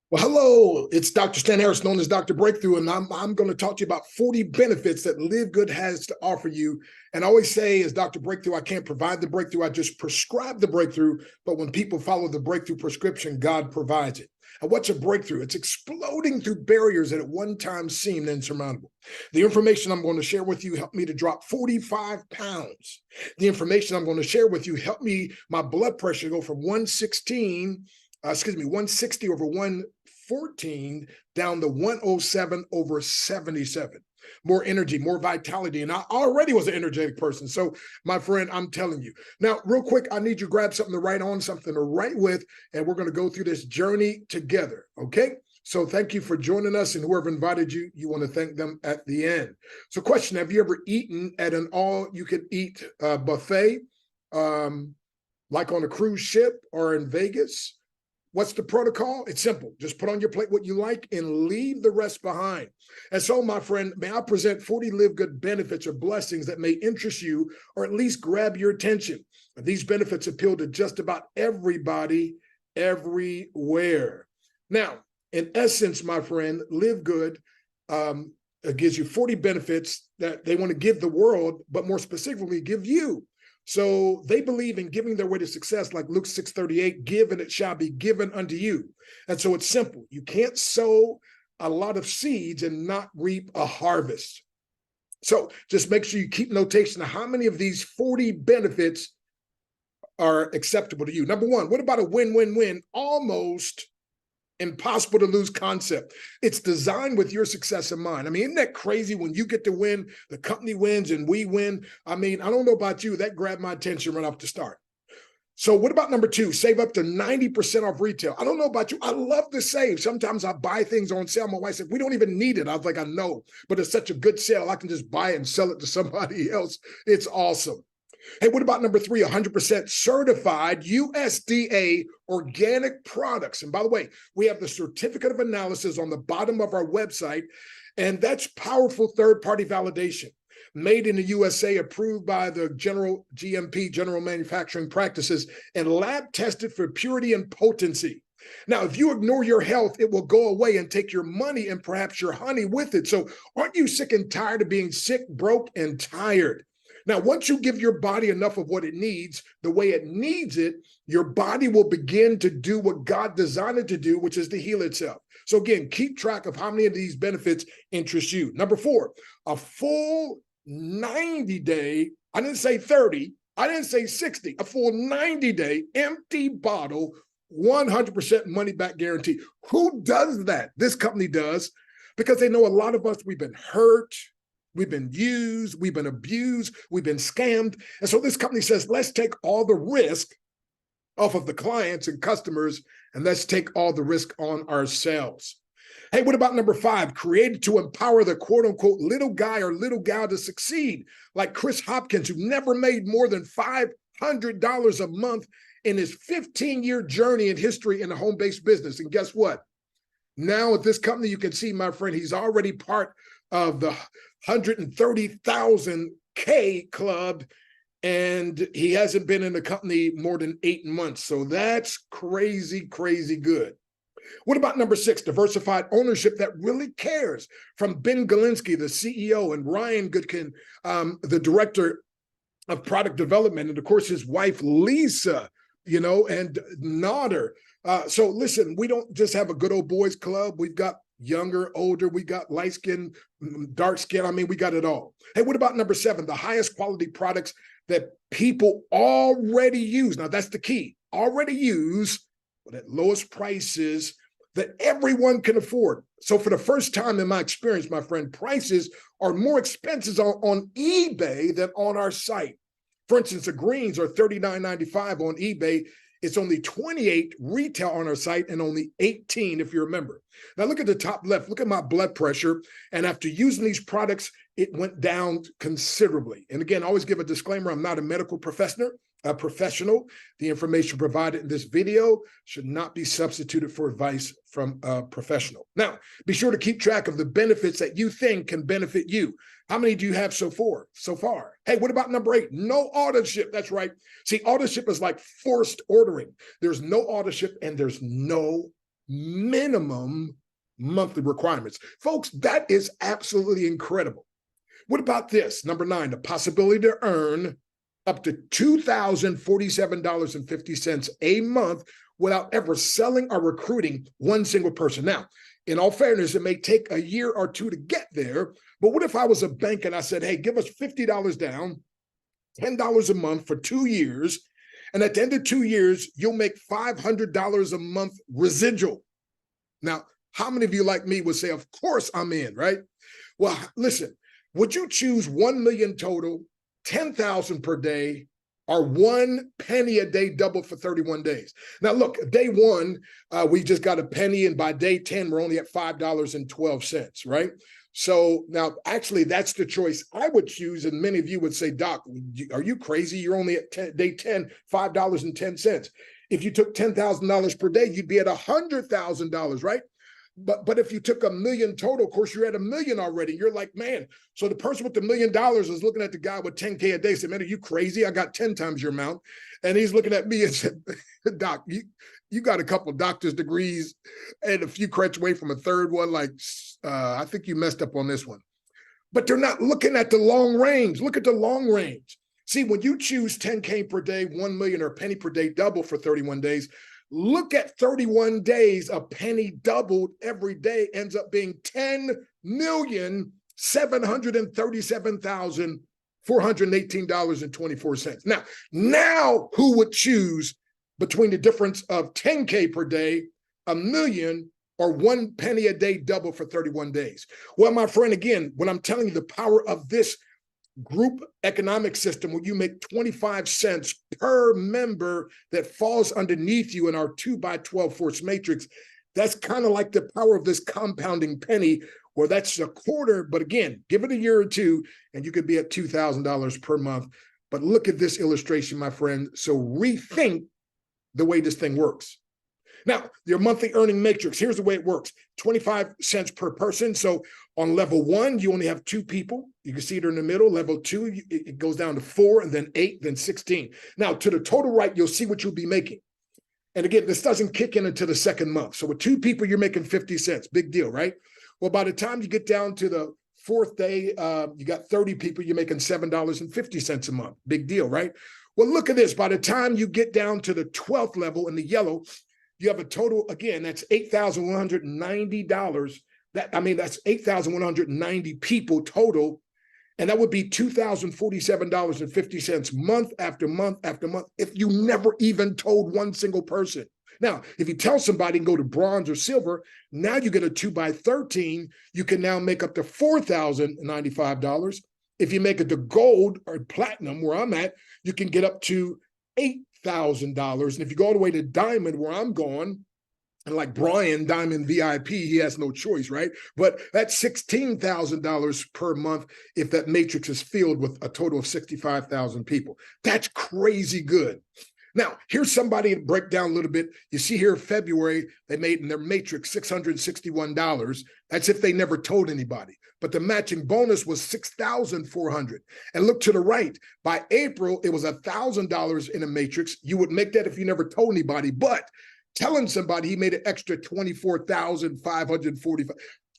Well, hello, it's Dr. Stan Harris, known as Dr. Breakthrough, and I'm going to talk to you about 40 benefits that Livegood has to offer you. And I always say, as Dr. Breakthrough, I can't provide the breakthrough, I just prescribe the breakthrough. But when people follow the breakthrough prescription, God provides it. And what's a breakthrough? It's exploding through barriers that at one time seemed insurmountable. The information I'm going to share with you helped me to drop 45 pounds. The information I'm going to share with you helped me, my blood pressure go from 160 over 114 down to 107 over 77. More energy, more vitality. And I already was an energetic person. So, my friend, I'm telling you. Now, real quick, I need you to grab something to write on, something to write with, and we're going to go through this journey together. Okay? So thank you for joining us, and whoever invited you, you want to thank them at the end. So question, have you ever eaten at an all-you-can-eat buffet, like on a cruise ship or in Vegas? What's the protocol? It's simple. Just put on your plate what you like and leave the rest behind. And so, my friend, may I present 40 Live Good benefits or blessings that may interest you or at least grab your attention. These benefits appeal to just about everybody, everywhere. Now, in essence, my friend, Live Good gives you 40 benefits that they want to give the world, but more specifically, give you. So they believe in giving their way to success, like Luke 6:38, give and it shall be given unto you. And so it's simple. You can't sow a lot of seeds and not reap a harvest. So just make sure you keep notation of how many of these 40 benefits are acceptable to you. Number one, what about a win-win-win? Almost impossible to lose concept. It's designed with your success in mind. I mean, isn't that crazy when you get to win, the company wins and we win? I mean, I don't know about you, that grabbed my attention right off the start. So what about number two? Save up to 90% off retail. I don't know about you. I love to save. Sometimes I buy things on sale. My wife said, we don't even need it. I was like, I know, but it's such a good sale. I can just buy it and sell it to somebody else. It's awesome. Hey, what about number three? 100% certified USDA organic products. And by the way, we have the certificate of analysis on the bottom of our website, and that's powerful third-party validation. Made in the USA, approved by the General GMP, General Manufacturing Practices, and lab tested for purity and potency. Now, if you ignore your health, it will go away and take your money and perhaps your honey with it. So aren't you sick and tired of being sick, broke, and tired? Now, once you give your body enough of what it needs, the way it needs it, your body will begin to do what God designed it to do, which is to heal itself. So again, keep track of how many of these benefits interest you. Number four, a full 90-day, I didn't say 30, I didn't say 60, a full 90-day empty bottle, 100% money back guarantee. Who does that? This company does, because they know a lot of us, we've been hurt, we've been used, we've been abused, we've been scammed. And so this company says, let's take all the risk off of the clients and customers, and let's take all the risk on ourselves. Hey, what about number five? Created to empower the quote unquote little guy or little gal to succeed, like Chris Hopkins, who never made more than $500 a month in his 15-year journey in history in a home-based business. And guess what? Now at this company, you can see, my friend, he's already part of the 130,000 K club, and he hasn't been in the company more than 8 months. So that's crazy, crazy good. What about number six? Diversified ownership that really cares, from Ben Galinsky, the CEO, and Ryan Goodkin, the director of product development, and of course his wife Lisa, and Nodder. So listen, we don't just have a good old boys club. We've got younger, older, we got light skin, dark skin. I mean, we got it all. Hey, what about number seven? The highest quality products that people already use. Now that's the key. Already use, but at lowest prices that everyone can afford. So for the first time in my experience, my friend, prices are more expensive on eBay than on our site. For instance, the greens are $39.95 on eBay. It's only 28 retail on our site and only 18 if you remember. Now look at the top left, look at my blood pressure. And after using these products, it went down considerably. And again, I always give a disclaimer, I'm not a medical professional. The information provided in this video should not be substituted for advice from a professional. Now, be sure to keep track of the benefits that you think can benefit you. How many do you have so far? Hey, what about number 8? No auto ship. That's right. See, auto ship is like forced ordering. There's no auto ship and there's no minimum monthly requirements. Folks, that is absolutely incredible. What about this? Number 9, the possibility to earn up to $2,047.50 a month without ever selling or recruiting one single person. Now, in all fairness, it may take a year or two to get there, but what if I was a bank and I said, hey, give us $50 down, $10 a month for 2 years, and at the end of 2 years, you'll make $500 a month residual. Now, how many of you like me would say, of course I'm in, right? Well, listen, would you choose 1 million total, 10,000 per day, or 1 penny a day double for 31 days? Now, look, day 1, we just got a penny, and by day 10, we're only at $5.12, right? So now, actually, that's the choice I would choose, and many of you would say, Doc, are you crazy? You're only at day 10, $5.10. If you took $10,000 per day, you'd be at $100,000, right? But if you took a million total, of course, you're at a million already. You're like, man. So the person with the $1 million is looking at the guy with 10K a day, said, man, are you crazy? I got 10 times your amount. And he's looking at me and said, Doc, you got a couple of doctor's degrees and a few credits away from a third one. Like, I think you messed up on this one. But they're not looking at the long range. Look at the long range. See, when you choose 10K per day, 1 million, or a penny per day double for 31 days, look at 31 days, a penny doubled every day ends up being $10,737,418.24. Now, who would choose between the difference of 10K per day, a million, or 1 penny a day double for 31 days? Well, my friend, again, when I'm telling you the power of this group economic system, where you make 25 cents per member that falls underneath you in our 2x12 force matrix, that's kind of like the power of this compounding penny, where that's a quarter. But again, give it a year or two and you could be at $2,000 per month. But look at this illustration, my friend. So rethink the way this thing works. Now, your monthly earning matrix, here's the way it works. 25 cents per person. So on level 1, you only have 2 people. You can see it in the middle. Level 2, it goes down to 4, and then 8, then 16. Now, to the total right, you'll see what you'll be making. And again, this doesn't kick in until the second month. So with 2 people, you're making 50 cents. Big deal, right? Well, by the time you get down to the 4th day, you got 30 people, you're making $7.50 a month. Big deal, right? Well, look at this. By the time you get down to the 12th level in the yellow, you have a total, again, that's $8,190. That's 8,190 people total. And that would be $2,047.50 month after month after month if you never even told one single person. Now, if you tell somebody and go to bronze or silver, now you get a 2x13, you can now make up to $4,095. If you make it to gold or platinum, where I'm at, you can get up to $8,000. And if you go all the way to diamond, where I'm going, and like Brian, Diamond VIP, he has no choice, right? But that's $16,000 per month if that matrix is filled with a total of 65,000 people. That's crazy good. Now, here's somebody to break down a little bit. You see here, February, they made in their matrix $661. That's if they never told anybody. But the matching bonus was $6,400. And look to the right. By April, it was $1,000 in a matrix. You would make that if you never told anybody. But telling somebody, he made an extra $24,545.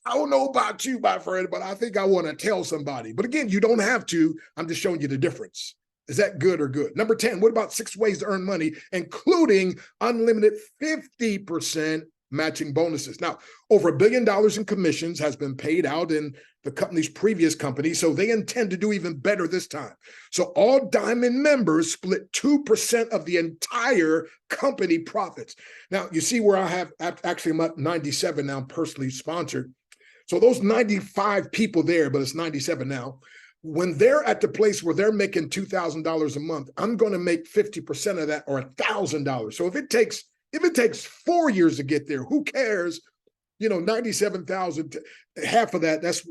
I don't know about you, my friend, but I think I want to tell somebody. But again, you don't have to. I'm just showing you the difference. Is that good or good? Number 10, what about 6 ways to earn money, including unlimited 50% matching bonuses? Now, over $1 billion in commissions has been paid out in the company's previous company, so they intend to do even better this time. So all Diamond members split 2% of the entire company profits. Now, you see where I have, actually I'm at 97 now, personally sponsored. So those 95 people there, but it's 97 now, when they're at the place where they're making $2,000 a month, I'm going to make 50% of that, or $1,000. So if it takes 4 years to get there, who cares? 97,000, half of that, that's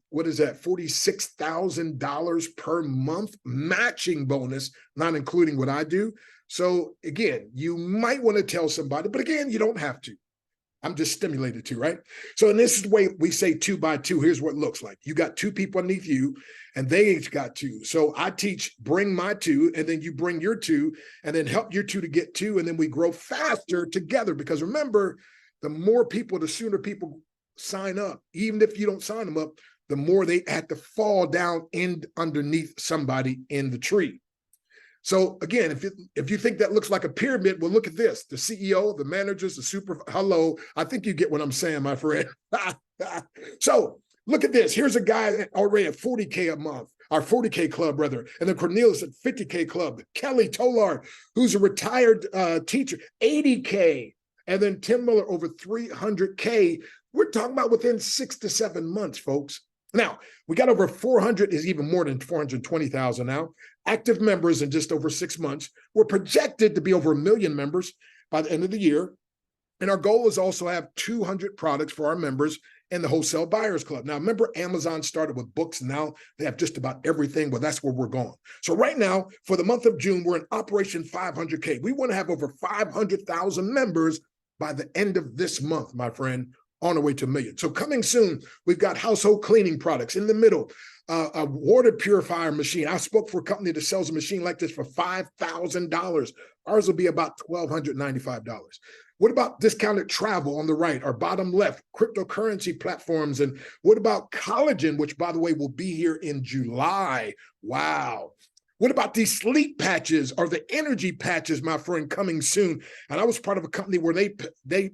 what is that? $46,000 per month matching bonus, not including what I do. So again, you might want to tell somebody, but again, you don't have to. I'm just stimulated to, right? So, and this is the way we say 2 by 2. Here's what it looks like. You got 2 people underneath you, and they each got 2. So I teach, bring my 2, and then you bring your 2, and then help your 2 to get 2, and then we grow faster together. Because remember, the more people, the sooner people sign up. Even if you don't sign them up, the more they have to fall down in underneath somebody in the tree. So again, if you think that looks like a pyramid, well, look at this: the CEO, the managers, the super. Hello, I think you get what I'm saying, my friend. So look at this. Here's a guy already at 40K a month, our 40K club, rather, and then Cornelius at 50K club. Kelly Tolar, who's a retired teacher, 80K, and then Tim Miller over 300K. We're talking about within 6 to 7 months, folks. Now, we got over 400, is even more than 420,000 now, active members in just over 6 months. We're projected to be over 1 million members by the end of the year. And our goal is also to have 200 products for our members in the Wholesale Buyers Club. Now, remember, Amazon started with books, and now they have just about everything. Well, that's where we're going. So right now, for the month of June, we're in Operation 500K. We want to have over 500,000 members by the end of this month, my friend, on our way to 1 million. So coming soon, we've got household cleaning products. In the middle, a water purifier machine. I spoke for a company that sells a machine like this for $5,000. Ours will be about $1,295. What about discounted travel on the right, or bottom left, cryptocurrency platforms? And what about collagen, which, by the way, will be here in July? Wow. What about these sleep patches or the energy patches, my friend, coming soon? And I was part of a company where they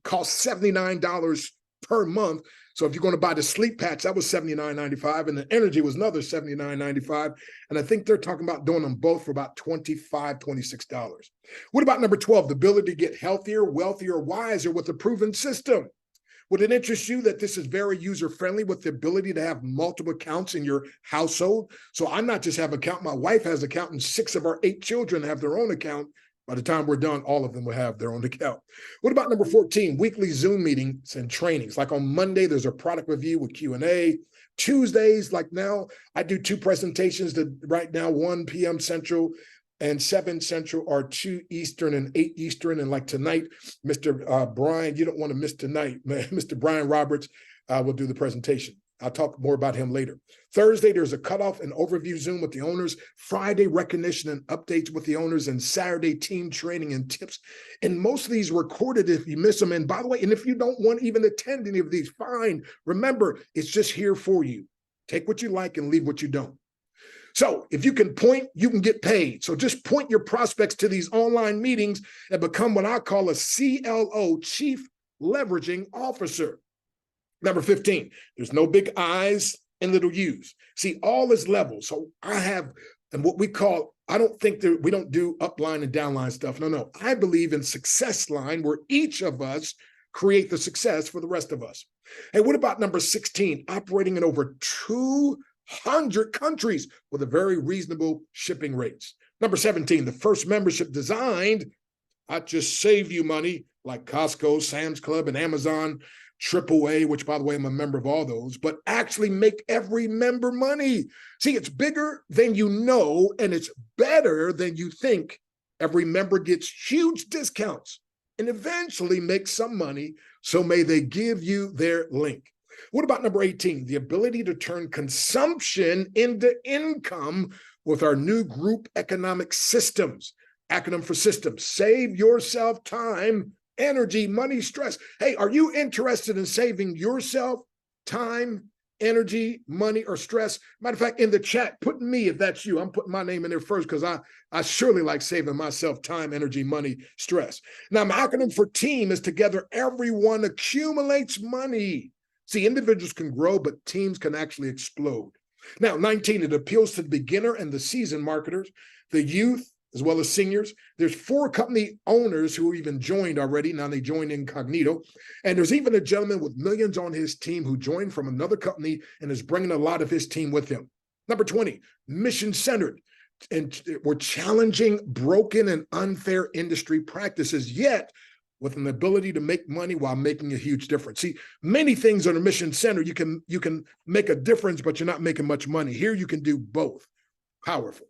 cost $79 per month. So if you're going to buy the sleep patch, that was $79.95, and the energy was another $79.95. And I think they're talking about doing them both for about $25, $26. What about number 12, the ability to get healthier, wealthier, wiser with a proven system? Would it interest you that this is very user-friendly with the ability to have multiple accounts in your household? So I not just have an account, my wife has an account, and 6 of our 8 children have their own account. By the time we're done, all of them will have their own account. What about number 14, weekly Zoom meetings and trainings? Like on Monday, there's a product review with Q&A. Tuesdays, like now, I do 2 presentations that right now, 1 p.m. Central and 7 Central, or 2 Eastern and 8 Eastern. And like tonight, Mr. Brian, you don't want to miss tonight, man. Mr. Brian Roberts will do the presentation. I'll talk more about him later. Thursday, there's a cutoff and overview Zoom with the owners. Friday, recognition and updates with the owners. And Saturday, team training and tips. And most of these recorded if you miss them. And by the way, and if you don't want to even attend any of these, fine. Remember, it's just here for you. Take what you like and leave what you don't. So if you can point, you can get paid. So just point your prospects to these online meetings and become what I call a CLO, Chief Leveraging Officer. Number 15, there's no big I's and little U's. See, all is level. So I have, and what we call, I don't think that we don't do upline and downline stuff. No. I believe in success line, where each of us create the success for the rest of us. Hey, what about number 16, operating in over 200 countries with a very reasonable shipping rates? Number 17, the first membership designed not just save you money like Costco, Sam's Club, and Amazon, AAA, which, by the way, I'm a member of all those, but actually make every member money. See, it's bigger than you know, and it's better than you think. Every member gets huge discounts and eventually make some money, so may they give you their link. What about number 18, the ability to turn consumption into income with our new group economic systems? Acronym for systems: save yourself time, energy, money, stress. Hey, are you interested in saving yourself time, energy, money, or stress? Matter of fact, in the chat, put me if that's you. I'm putting my name in there first because I surely like saving myself time, energy, money, stress. Now, my acronym for team is together everyone accumulates money. See, individuals can grow, but teams can actually explode. Now, 19, it appeals to the beginner and the seasoned marketers, the youth, as well as seniors. There's 4 company owners who even joined already. Now they joined incognito. And there's even a gentleman with millions on his team who joined from another company and is bringing a lot of his team with him. Number 20, mission-centered. And we're challenging broken and unfair industry practices, yet with an ability to make money while making a huge difference. See, many things on a mission center, you can make a difference, but you're not making much money. Here you can do both. Powerful.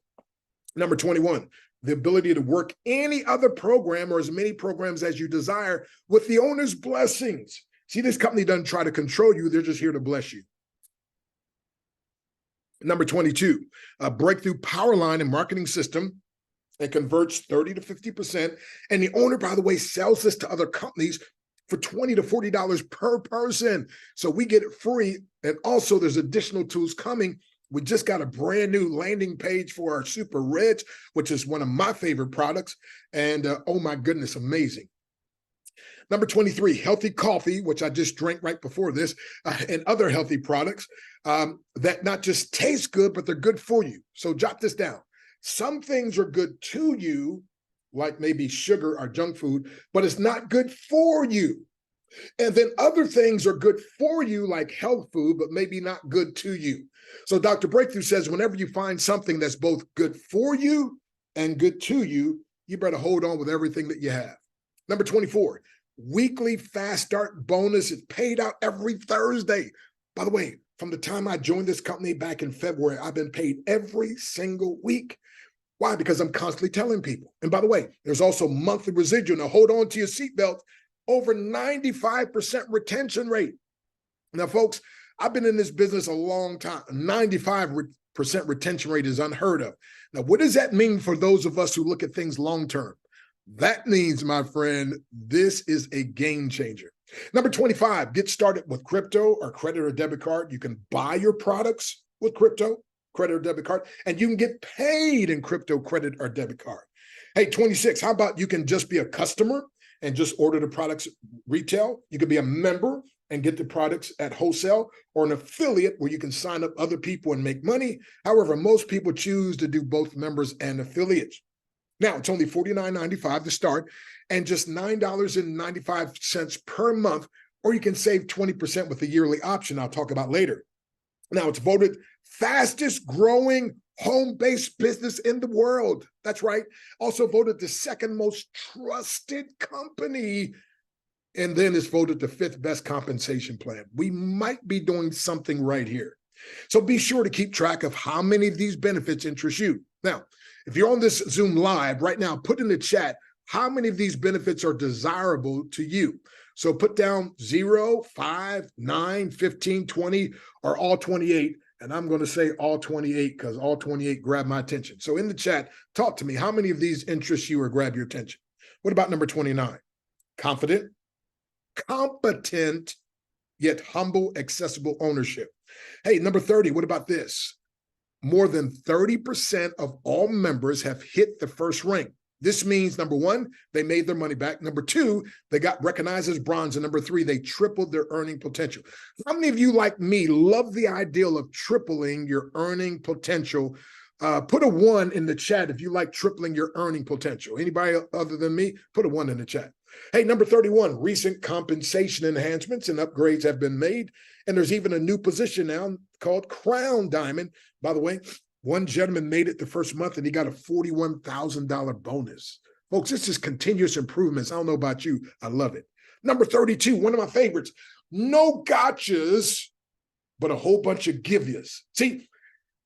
Number 21, the ability to work any other program or as many programs as you desire with the owner's blessings. See, this company doesn't try to control you. They're just here to bless you. Number 22, a breakthrough power line and marketing system that converts 30 to 50%. And the owner, by the way, sells this to other companies for $20 to $40 per person. So we get it free. And also there's additional tools coming. We just got a brand new landing page for our Super Rich, which is one of my favorite products. And oh my goodness, amazing. Number 23, healthy coffee, which I just drank right before this, and other healthy products that not just taste good, but they're good for you. So jot this down. Some things are good to you, like maybe sugar or junk food, but it's not good for you. And then other things are good for you, like health food, but maybe not good to you. So Dr. Breakthrough says, whenever you find something that's both good for you and good to you, you better hold on with everything that you have. Number 24, weekly fast start bonus is paid out every Thursday. By the way, from the time I joined this company back in February, I've been paid every single week. Why? Because I'm constantly telling people. And by the way, there's also monthly residual. Now hold on to your seatbelt. Over 95% retention rate. Now, folks, I've been in this business a long time. 95% retention rate is unheard of. Now, what does that mean for those of us who look at things long-term? That means, my friend, this is a game changer. Number 25, get started with crypto or credit or debit card. You can buy your products with crypto, credit or debit card, and you can get paid in crypto, credit, or debit card. Hey, 26, how about you can just be a customer and just order the products retail? You could be a member and get the products at wholesale, or an affiliate where you can sign up other people and make money. However, most people choose to do both members and affiliates. Now, it's only $49.95 to start and just $9.95 per month, or you can save 20% with the yearly option I'll talk about later. Now, it's voted fastest growing home-based business in the world. That's right. Also voted the second most trusted company. And then it's voted the 5th best compensation plan. We might be doing something right here. So be sure to keep track of how many of these benefits interest you. Now, if you're on this Zoom live right now, put in the chat how many of these benefits are desirable to you. So put down 0, 5, 9, 15, 20, or all 28. And I'm going to say all 28 because all 28 grab my attention. So in the chat, talk to me. How many of these interest you or grab your attention? What about number 29? Confident, competent, yet humble, accessible ownership. Hey, number 30, what about this? More than 30% of all members have hit the first rank. This means, number 1, they made their money back. Number 2, they got recognized as bronze. And number 3, they tripled their earning potential. How many of you, like me, love the ideal of tripling your earning potential? Put a 1 in the chat if you like tripling your earning potential. Anybody other than me, put a 1 in the chat. Hey, number 31, recent compensation enhancements and upgrades have been made. And there's even a new position now called Crown Diamond. By the way, one gentleman made it the first month and he got a $41,000 bonus. Folks, this is continuous improvements. I don't know about you. I love it. Number 32, one of my favorites. No gotchas, but a whole bunch of give yous. See,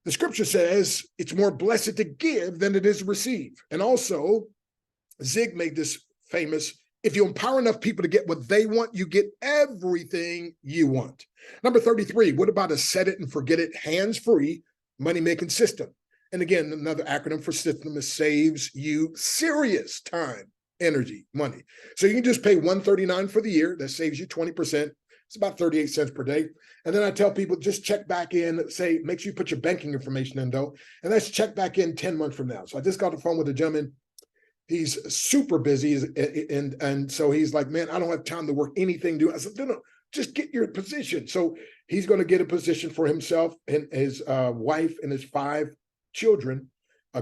the scripture says it's more blessed to give than it is to receive. And also, Zig made this famous. If you empower enough people to get what they want, you get everything you want. Number 33, what about a set it and forget it, hands-free money-making system? And again, another acronym for system is saves you serious time, energy, money. So you can just pay $139 for the year. That saves you 20%. It's about 38 cents per day. And then I tell people, just check back in, say, make sure you put your banking information in though. And let's check back in 10 months from now. So I just got the phone with a gentleman. He's super busy. And so he's like, man, I don't have time to work anything. I said, no, just get your position. So he's going to get a position for himself and his wife and his 5 children,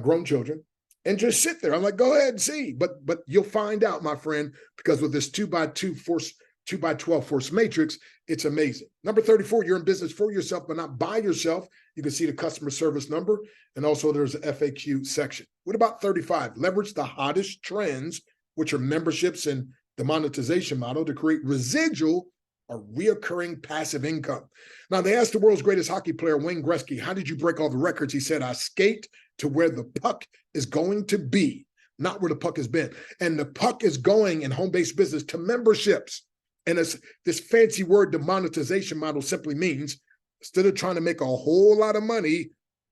grown children, and just sit there. I'm like, go ahead and see. But you'll find out, my friend, because with this 2x2 force, 2x12 force matrix, it's amazing. Number 34, you're in business for yourself, but not by yourself. You can see the customer service number. And also there's an FAQ section. What about 35? Leverage the hottest trends, which are memberships and the monetization model, to create residual or reoccurring passive income. Now, they asked the world's greatest hockey player, Wayne Gretzky, how did you break all the records? He said, I skate to where the puck is going to be. not where the puck has been. And the puck is going in home-based business to memberships. And it's this fancy word, the monetization model, simply means instead of trying to make a whole lot of money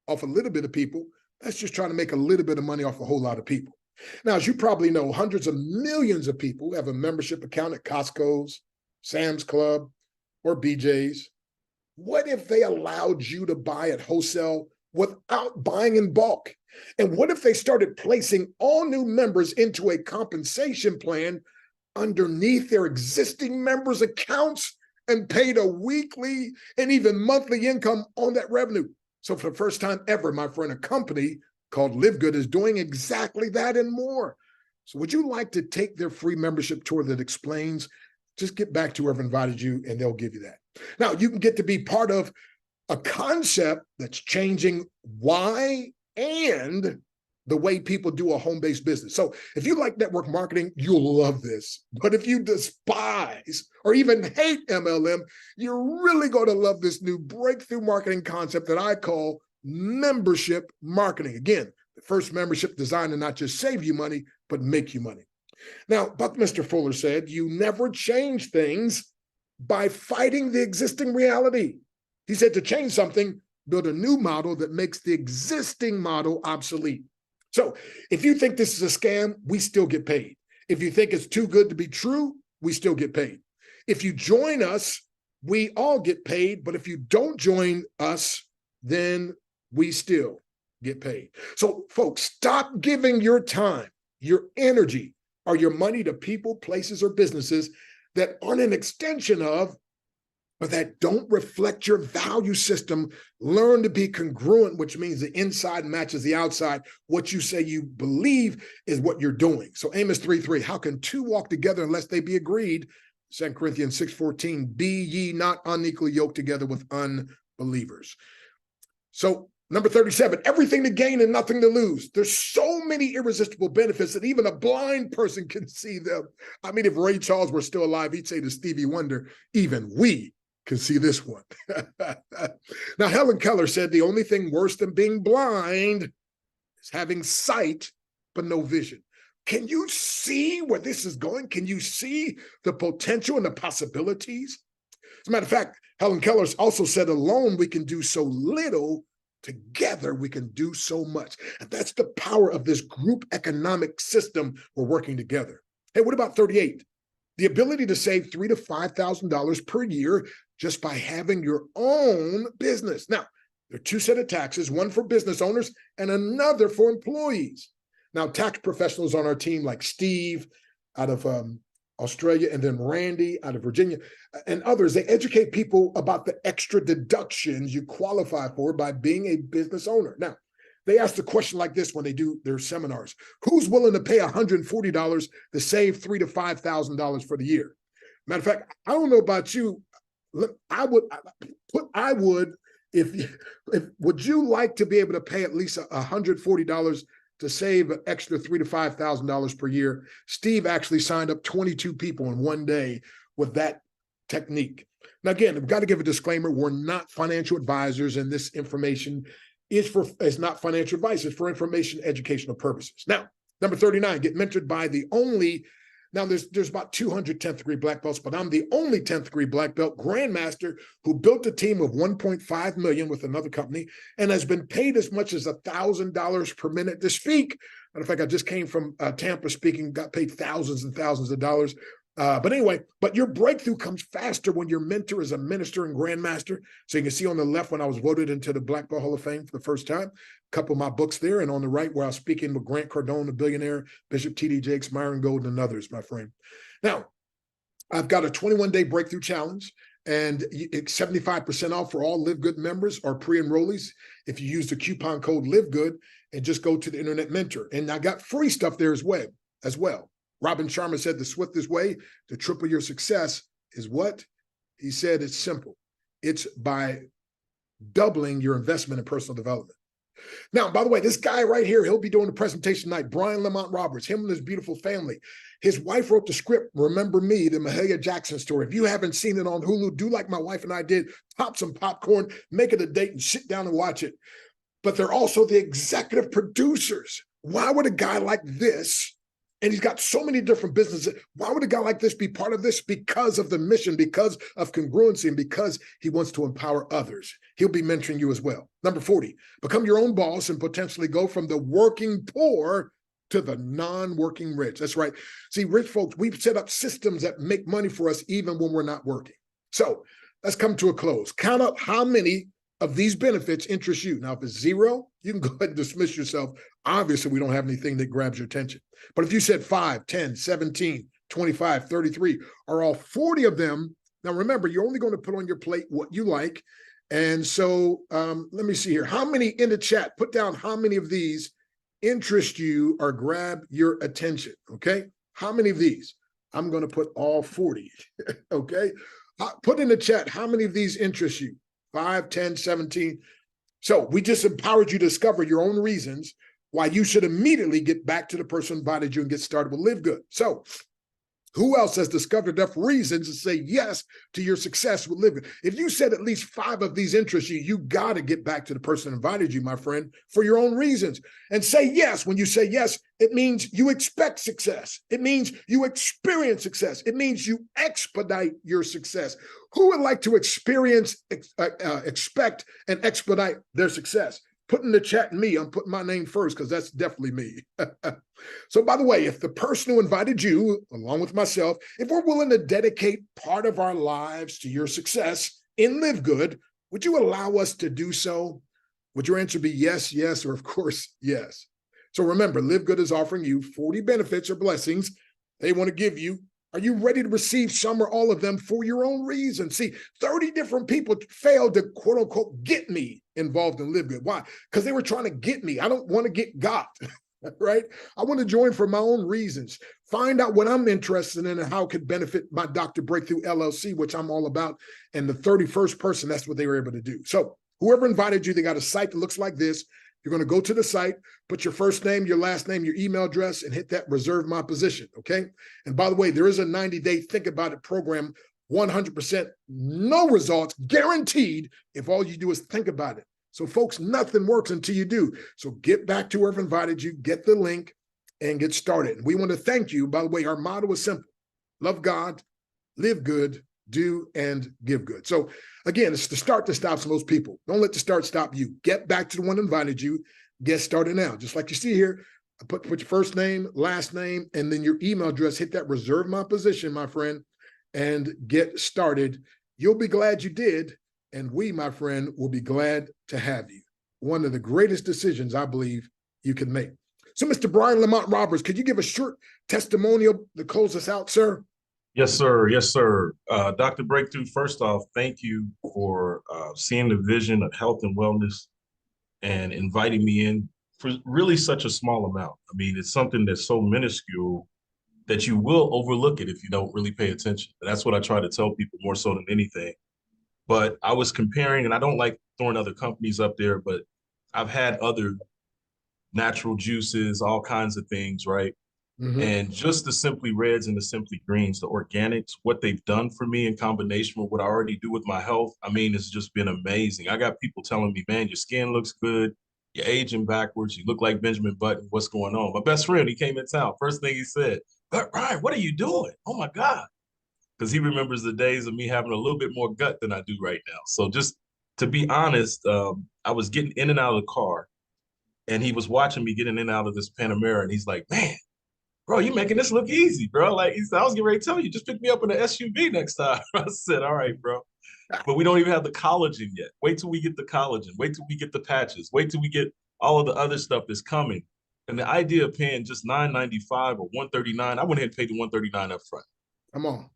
off a little bit of people, that's just trying to make a little bit of money off a whole lot of people. Now, as you probably know, hundreds of millions of people have a membership account at Costco's, Sam's Club, or BJ's. What if they allowed you to buy at wholesale without buying in bulk? And what if they started placing all new members into a compensation plan underneath their existing members' accounts and paid a weekly and even monthly income on that revenue? So for the first time ever, my friend, a company called Livegood is doing exactly that and more. So would you like to take their free membership tour that explains? Just get back to whoever invited you and they'll give you that. Now, you can get to be part of a concept that's changing why and the way people do a home-based business. So if you like network marketing, you'll love this. But if you despise or even hate MLM, you're really going to love this new breakthrough marketing concept that I call membership marketing. Again, the first membership designed to not just save you money, but make you money. Now, Buckminster Fuller said, you never change things by fighting the existing reality. He said to change something, build a new model that makes the existing model obsolete. So if you think this is a scam, we still get paid. If you think it's too good to be true, we still get paid. If you join us, we all get paid. But if you don't join us, then we still get paid. So folks, stop giving your time, your energy, or your money to people, places, or businesses that aren't an extension of or that don't reflect your value system. Learn to be congruent, which means the inside matches the outside. What you say you believe is what you're doing. So Amos 3:3, how can two walk together unless they be agreed? 2 Corinthians 6:14, be ye not unequally yoked together with unbelievers. So number 37, everything to gain and nothing to lose. There's so many irresistible benefits that even a blind person can see them. I mean, if Ray Charles were still alive, he'd say to Stevie Wonder, even we can see this one. Now, Helen Keller said the only thing worse than being blind is having sight, but no vision. Can you see where this is going? Can you see the potential and the possibilities? As a matter of fact, Helen Keller also said alone we can do so little, together we can do so much. And that's the power of this group economic system. We're working together. Hey, what about 38? The ability to save $3,000 to $5,000 per year just by having your own business. Now, there are two sets of taxes, one for business owners and another for employees. Now, tax professionals on our team like Steve out of Australia, and then Randy out of Virginia, and others, they educate people about the extra deductions you qualify for by being a business owner. Now, they ask the question like this when they do their seminars: who's willing to pay $140 to save $3,000 to $5,000 for the year? Matter of fact, I don't know about you. I would, if would you like to be able to pay at least $140 to save an extra $3,000 to $5,000 per year? Steve actually signed up 22 people in one day with that technique. Now, again, I've got to give a disclaimer. We're not financial advisors, and this information is not financial advice. It's for information, educational purposes. Now, number 39, get mentored by the only, now there's about 200 10th degree black belts, but I'm the only 10th degree black belt grandmaster who built a team of 1.5 million with another company and has been paid as much as $1,000 per minute to speak. Matter of fact, I just came from Tampa speaking, got paid thousands and thousands of dollars. But anyway, but your breakthrough comes faster when your mentor is a minister and grandmaster. So you can see on the left when I was voted into the Black Belt Hall of Fame for the first time, a couple of my books there, and on the right where I was speaking with Grant Cardone, the billionaire, Bishop T.D. Jakes, Myron Golden, and others, my friend. Now, I've got a 21-day breakthrough challenge, and it's 75% off for all Livegood members or pre-enrollees if you use the coupon code Livegood and just go to the Internet Mentor. And I got free stuff there as well. Robin Sharma said the swiftest way to triple your success is what? He said it's simple. It's by doubling your investment in personal development. Now, by the way, this guy right here, he'll be doing the presentation tonight, Brian Lamont Roberts, him and his beautiful family. His wife wrote the script, Remember Me, the Mahalia Jackson story. If you haven't seen it on Hulu, do like my wife and I did, pop some popcorn, make it a date, and sit down and watch it. But they're also the executive producers why would a guy like this, and he's got so many different businesses, why would a guy like this be part of this? Because of the mission, because of congruency, and because he wants to empower others. He'll be mentoring you as well. Number 40, become your own boss and potentially go from the working poor to the non-working rich. That's right. See, rich folks, we've set up systems that make money for us even when we're not working. So let's come to a close. Count up how many of these benefits interest you. Now, if it's zero, you can go ahead and dismiss yourself. Obviously, we don't have anything that grabs your attention. But if you said 5, 10, 17, 25, 33, or all 40 of them, now remember, you're only going to put on your plate what you like. And so let me see here. How many in the chat? Put down how many of these interest you or grab your attention, okay? How many of these? I'm going to put all 40, okay? Put in the chat how many of these interest you. 5, 10, 17. So we just empowered you to discover your own reasons why you should immediately get back to the person who invited you and get started with Live Good. So who else has discovered enough reasons to say yes to your success with Live Good? If you said at least 5 of these interest you, you got to get back to the person who invited you, my friend, for your own reasons. And say yes. When you say yes, it means you expect success. It means you experience success. It means you expedite your success. Who would like to experience, expect, and expedite their success? Put in the chat me. I'm putting my name first because that's definitely me. So by the way, if the person who invited you, along with myself, if we're willing to dedicate part of our lives to your success in Live Good, would you allow us to do so? Would your answer be yes, yes, or of course, yes? So remember, Live Good is offering you 40 benefits or blessings they want to give you. Are you ready to receive some or all of them for your own reason? See, 30 different people failed to, quote unquote, get me involved in Live Good. Why? Because they were trying to get me. I don't want to get got, right? I want to join for my own reasons. Find out what I'm interested in and how it could benefit my Dr. Breakthrough LLC, which I'm all about. And the 31st person, that's what they were able to do. So whoever invited you, they got a site that looks like this. You're going to go to the site, put your first name, your last name, your email address, and hit that reserve my position, okay? And by the way, there is a 90-day think about it program, 100% no results guaranteed if all you do is think about it. So folks, nothing works until you do. So get back to whoever invited you, get the link, and get started. And we want to thank you. By the way, our motto is simple: love God, live good, do and give good. So again, it's the start that stops most people. Don't let the start stop you. Get back to the one who invited you. Get started now. Just like you see here, put your first name, last name, and then your email address. Hit that reserve my position, my friend, and get started. You'll be glad you did. And we, my friend, will be glad to have you. One of the greatest decisions I believe you can make. So Mr. Brian Lamont Roberts, could you give a short testimonial to close us out, sir? Yes, sir. Yes, sir. Dr. Breakthrough, first off, thank you for seeing the vision of health and wellness and inviting me in for really such a small amount. I mean, it's something that's so minuscule that you will overlook it if you don't really pay attention. And that's what I try to tell people more so than anything. But I was comparing, and I don't like throwing other companies up there, but I've had other natural juices, all kinds of things, right? And just the Simply Reds and the Simply Greens, the organics, what they've done for me in combination with what I already do with my health, I mean, it's just been amazing. I got people telling me, man, your skin looks good. You're aging backwards. You look like Benjamin Button. What's going on? My best friend, he came in town. First thing he said, but Ryan, what are you doing? Oh, my God. Because he remembers the days of me having a little bit more gut than I do right now. So just to be honest, I was getting in and out of the car, and he was watching me getting in and out of this Panamera, and he's like, man, bro, you making this look easy, bro. Like he said, I was getting ready to tell you, just pick me up in an SUV next time. I said, all right, bro. But we don't even have the collagen yet. Wait till we get the collagen. Wait till we get the patches. Wait till we get all of the other stuff that's coming. And the idea of paying just $9.95 or $139, I went ahead and paid the $139 up front. Come on.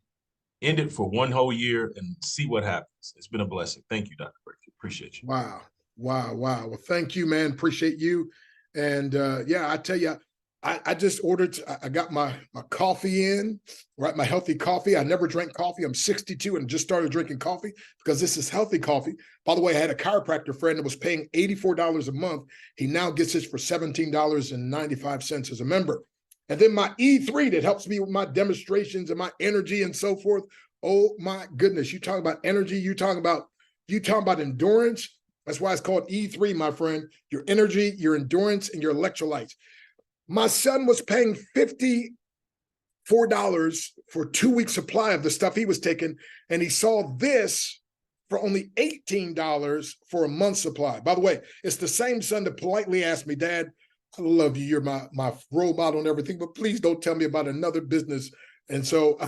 End it for one whole year and see what happens. It's been a blessing. Thank you, Dr. Breakthrough. Appreciate you. Wow. Wow. Wow. Well, thank you, man. Appreciate you. And yeah, I tell you, I just ordered, I got my coffee in, right? My healthy coffee. I never drank coffee. I'm 62 and just started drinking coffee because this is healthy coffee. By the way, I had a chiropractor friend that was paying $84 a month. He now gets this for $17.95 as a member. And then my E3 that helps me with my demonstrations and my energy and so forth. Oh my goodness. You talk about energy. You talk about endurance. That's why it's called E3, my friend. Your energy, your endurance, and your electrolytes. My son was paying $54 for 2 weeks supply of the stuff he was taking, and he saw this for only $18 for a month's supply. By the way, it's the same son that politely asked me, Dad, I love you, you're my role model and everything, but please don't tell me about another business. And so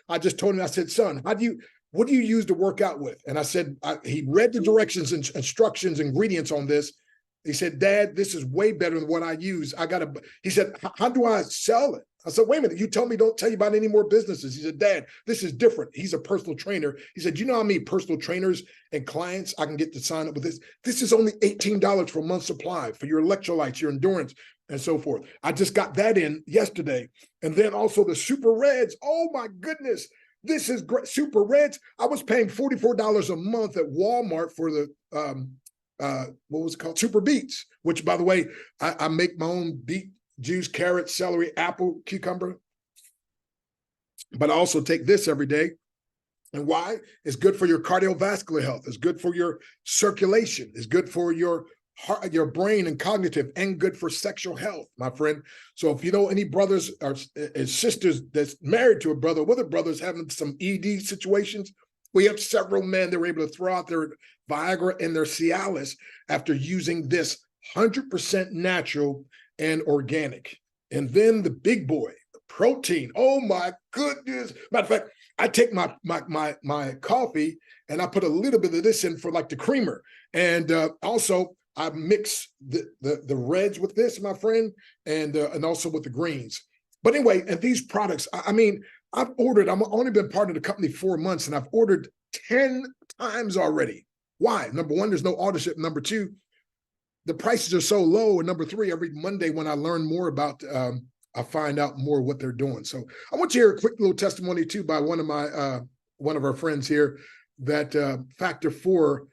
I just told him, I said, son, what do you use to work out with? And I said, he read the directions and instructions, ingredients on this. He said, Dad, this is way better than what I use. He said, how do I sell it? I said, wait a minute, you told me don't tell you about any more businesses. He said, Dad, this is different. He's a personal trainer. He said, you know how many personal trainers and clients I can get to sign up with this? This is only $18 for a month's supply for your electrolytes, your endurance, and so forth. I just got that in yesterday. And then also the Super Reds. Oh my goodness. This is great. Super Reds. I was paying $44 a month at Walmart for the, what was it called? Super Beets, which by the way, I make my own beet juice, carrot, celery, apple, cucumber. But I also take this every day. And why? It's good for your cardiovascular health. It's good for your circulation. It's good for your heart, your brain and cognitive, and good for sexual health, my friend. So if you know any brothers or sisters that's married to a brother with a brother's having some ED situations, we have several men that were able to throw out their Viagra and their Cialis after using this 100% natural and organic. And then the big boy, the protein. Oh my goodness. Matter of fact, I take my coffee and I put a little bit of this in for like the creamer. And also I mix the reds with this, my friend, and also with the greens. But anyway, and these products, I mean, I've only been part of the company 4 months, and I've ordered 10 times already. Why? Number one, there's no auto ship. Number two, the prices are so low. And number three, every Monday when I learn more about, I find out more what they're doing. So I want you to hear a quick little testimony too by one of our friends here that Factor 4,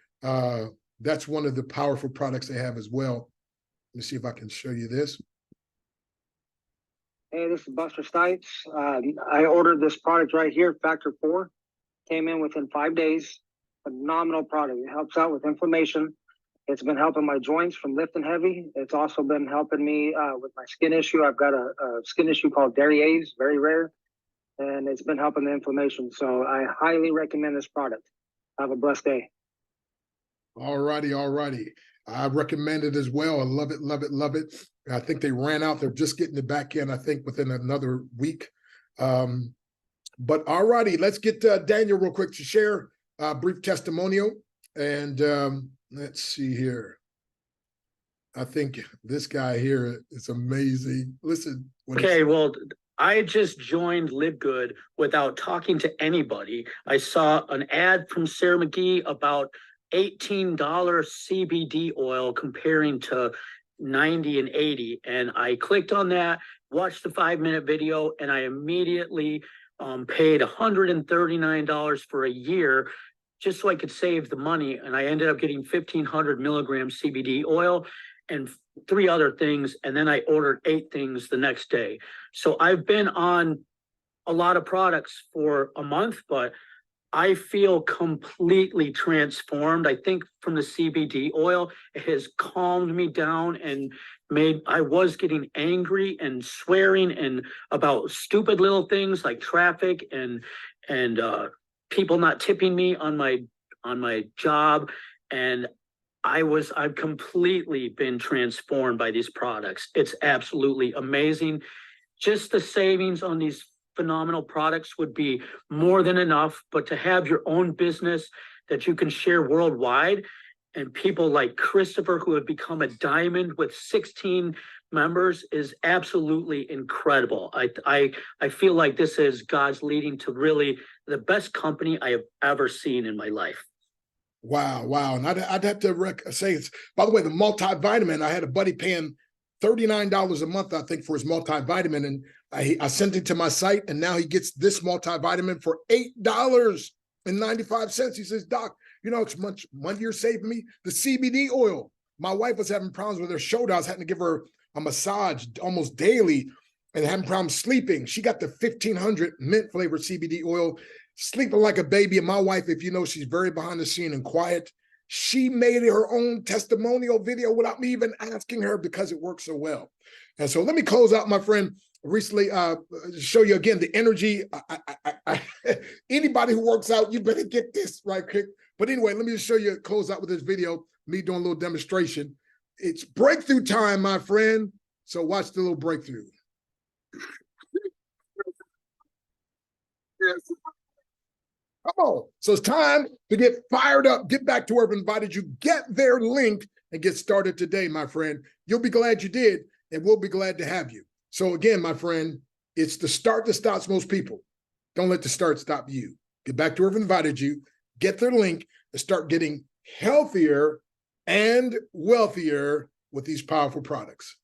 that's one of the powerful products they have as well. Let me see if I can show you this. Hey, this is Buster Stites. I ordered this product right here, Factor 4. Came in within 5 days. Phenomenal product. It helps out with inflammation. It's been helping my joints from lifting heavy. It's also been helping me with my skin issue. I've got a skin issue called Dariaze, very rare, and it's been helping the inflammation. So I highly recommend this product. Have a blessed day. All righty. I recommend it as well. I love it, love it, love it. I think they ran out. They're just getting it back in, I think, within another week. But all righty, let's get Daniel real quick to share a brief testimonial. And let's see here. I think this guy here is amazing. Listen. Okay, well, I just joined Livegood without talking to anybody. I saw an ad from Sarah McGee about $18 CBD oil comparing to 90 and 80. And I clicked on that, watched the 5-minute video, and I immediately paid $139 for a year just so I could save the money. And I ended up getting 1,500 milligrams CBD oil and 3 other things. And then I ordered 8 things the next day. So I've been on a lot of products for a month, but I feel completely transformed. I think from the CBD oil, it has calmed me down and I was getting angry and swearing and about stupid little things like traffic and people not tipping me on my job. And I've completely been transformed by these products. It's absolutely amazing. Just the savings on these phenomenal products would be more than enough, but to have your own business that you can share worldwide, and people like Christopher, who have become a diamond with 16 members, is absolutely incredible. I feel like this is God's leading to really the best company I have ever seen in my life. Wow. And I'd have to say, it's, by the way, the multivitamin, I had a buddy paying $39 a month, I think, for his multivitamin. And I sent it to my site, and now he gets this multivitamin for $8.95. He says, Doc, you know, it's much money you're saving me. The CBD oil. My wife was having problems with her shoulder. I was having to give her a massage almost daily and having problems sleeping. She got the 1,500 mint flavored CBD oil, sleeping like a baby. And my wife, if you know, she's very behind the scene and quiet. She made her own testimonial video without me even asking her because it works so well. And so let me close out, my friend, recently show you again the energy. Anybody who works out, you better get this right quick. But anyway, let me just show you, close out with this video, me doing a little demonstration. It's breakthrough time, my friend. So watch the little breakthrough. Come on. So it's time to get fired up, get back to where I've invited you, get their link and get started today, my friend. You'll be glad you did, and we'll be glad to have you. So again, my friend, it's the start that stops most people. Don't let the start stop you. Get back to where I've invited you, get their link, and start getting healthier and wealthier with these powerful products.